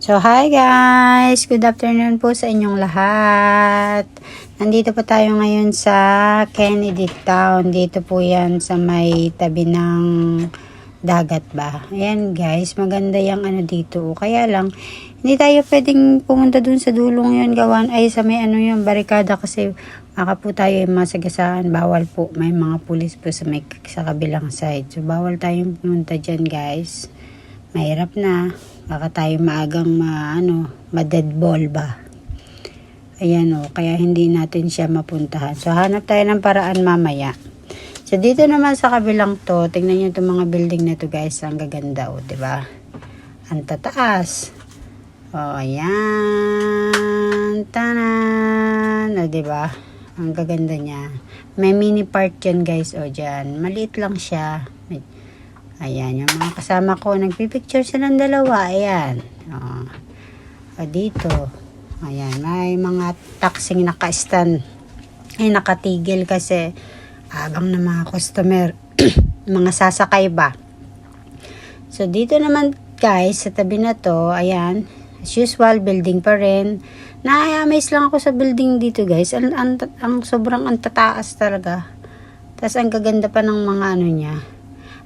So, hi guys! Good afternoon po sa inyong lahat. Nandito po tayo ngayon sa Kennedy Town. Dito po yan sa may tabi ng dagat ba. Ayan guys, maganda yung ano dito. Kaya lang, hindi tayo pwedeng pumunta dun sa dulong yun. Gawan ay sa may ano yung barikada kasi baka po tayo masagasaan. Bawal po. May mga pulis po sa kabilang side. So, bawal tayong pumunta dyan guys. Mahirap na. Baka tayo maagang ma-dead ball ba. Ayan o, kaya hindi natin siya mapuntahan. So, hanap tayo ng paraan mamaya. So, dito naman sa kabilang to, tingnan nyo itong mga building na to guys. Ang gaganda o, diba? Ang tataas. O, ayan. Tanan! O, diba? Ang gaganda niya. May mini park yan guys o dyan. Maliit lang siya. Ayan, yung mga kasama ko, nagpipicture silang dalawa. Ayan. O, dito. Ayan, may mga taxing naka-stand. Ay, nakatigil kasi abang na mga customer. Mga sasakay ba. So, dito naman guys, sa tabi na to, ayan, as usual, building pa rin. Na-amaze lang ako sa building dito guys. Ang sobrang antataas talaga. Tapos, ang gaganda pa ng mga ano niya.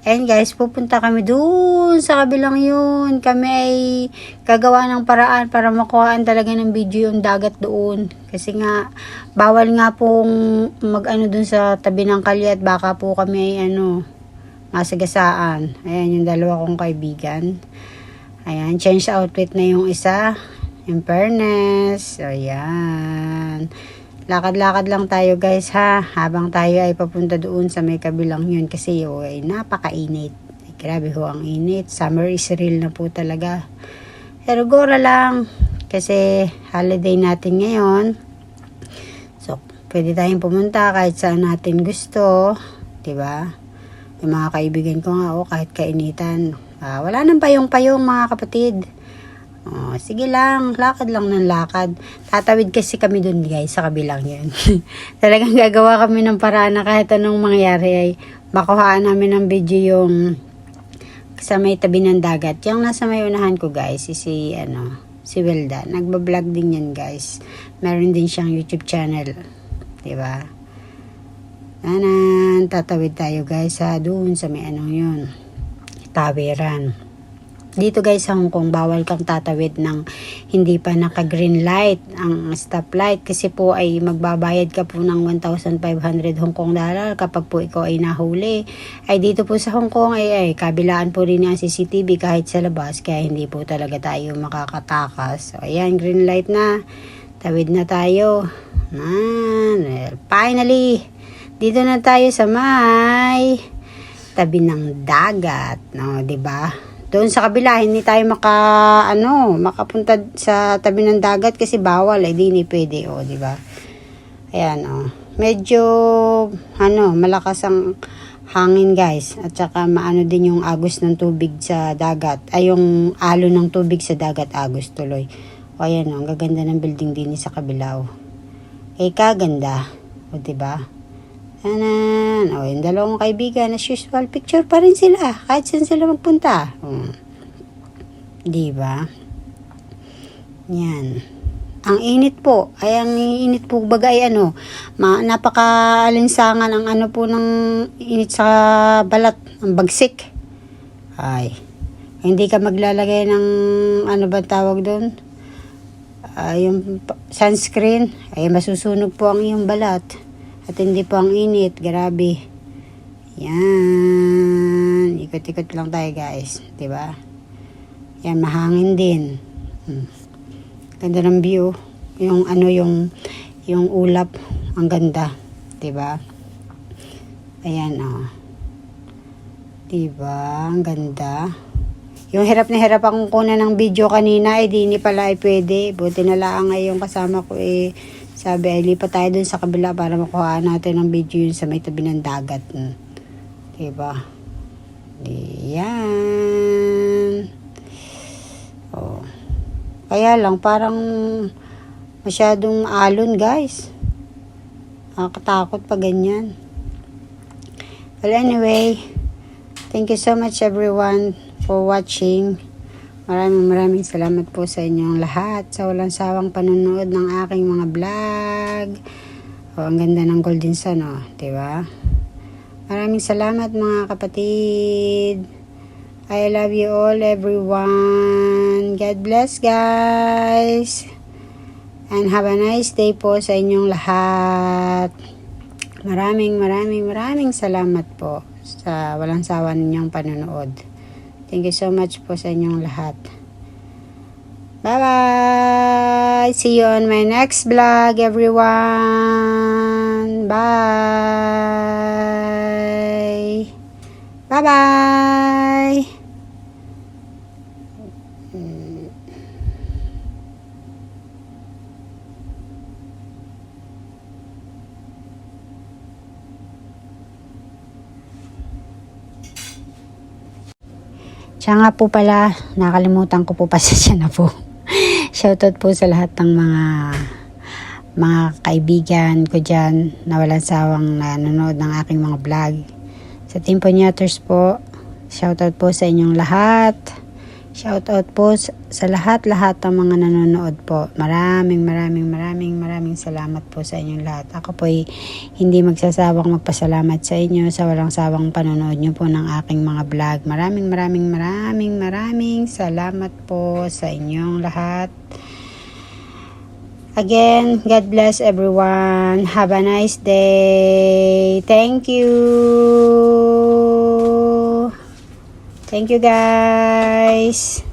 Ayan guys, pupunta kami doon sa kabilang yun. Kami ay gagawa ng paraan para makuhaan talaga ng video yung dagat doon. Kasi nga, bawal nga pong mag-ano doon sa tabi ng kalye at baka po kami ay masagasaan. Ayan yung dalawa kong kaibigan. Ayan, change outfit na yung isa. In fairness. Ayan. Lakad-lakad lang tayo guys ha, habang tayo ay papunta doon sa may kabilang yun kasi ay napakainit. Ay, grabe ho ang init. Summer is real na po talaga. Pero gora lang kasi holiday natin ngayon. So, pwede tayong pumunta kahit saan natin gusto. Diba? Yung mga kaibigan ko nga kahit kainitan. Wala nang payong-payong mga kapatid. Sige lang, lakad lang ng lakad. Tatawid kasi kami dun guys, sa kabilang yun. Talagang gagawa kami ng paraan na kahit anong mangyari ay makuhaan namin ng video yung sa may tabi ng dagat. Yung nasa may unahan ko guys, si Welda. Nagbablog din yan guys. Meron din siyang YouTube channel. Diba? Tatawid tayo guys doon sa may yun. Tawiran. Dito guys sa Hong Kong, bawal kang tatawid ng hindi pa naka-green light, ang stoplight. Kasi po ay magbabayad ka po ng 1,500 Hong Kong dollar kapag po ikaw ay nahuli. Ay dito po sa Hong Kong ay kabilaan po rin ang CCTV kahit sa labas. Kaya hindi po talaga tayo makakatakas. So ayan, green light na. Tawid na tayo. Finally, dito na tayo sa may tabi ng dagat. No, diba? Doon sa kabila, hindi tayo makapunta sa tabi ng dagat kasi bawal, di pwede, di ba? Ayan, medyo, malakas ang hangin, guys. At saka, maano din yung agos ng tubig sa dagat. Ay, yung alo ng tubig sa dagat, agos tuloy. Ayan, ang gaganda ng building din sa kabila, kaganda. Di ba? Yung dalawang kaibigan as usual, picture pa rin sila kahit saan sila magpunta. Diba? Yan. Ang init po. Ang init po bagay napaka-alinsangan ang po ng init sa balat. Ang bagsik. Ay. Hindi ka maglalagay ng ba tawag doon? Yung sunscreen. Ay masusunog po ang iyong balat. At hindi po ang init. Grabe. Yan. Ikot-ikot lang tayo guys. Diba? Yan. Mahangin din. Ganda ng view. Yung ulap. Ang ganda. Diba? Ayan Diba? Ang ganda. Yung hirap na hirap akong kunan ng video kanina, di ni pala ay pwede. Buti na lang yung kasama ko sabi ay lipat tayo dun sa kabila para makuha natin ng video yun sa may tabi ng dagat. Diba? Yan. Oh. Kaya lang, parang masyadong alon, guys. Nakakatakot pa ganyan. Well, anyway, thank you so much everyone for watching. Maraming salamat po sa inyong lahat sa walang sawang panonood ng aking mga vlog. Ang ganda ng golden sun, diba? Maraming salamat mga kapatid. I love you all everyone. God bless guys. And have a nice day po sa inyong lahat. Maraming salamat po sa walang sawa ninyong panonood. Thank you so much po sa inyong lahat. Bye-bye! See you on my next vlog, everyone! Bye! Bye-bye! Siya nga po pala, nakalimutan ko po, pasensya na po. Shoutout po sa lahat ng mga kaibigan ko dyan na walang sawang nanonood ng aking mga vlog. Sa Team Ponyaters po, shoutout po sa inyong lahat. Shoutout po sa lahat ng mga nanonood po. Maraming salamat po sa inyong lahat. Ako po hindi magsasawang magpasalamat sa inyo sa walang sawang panonood nyo po ng aking mga vlog. Maraming salamat po sa inyong lahat. Again, God bless everyone. Have a nice day. Thank you. Thank you guys.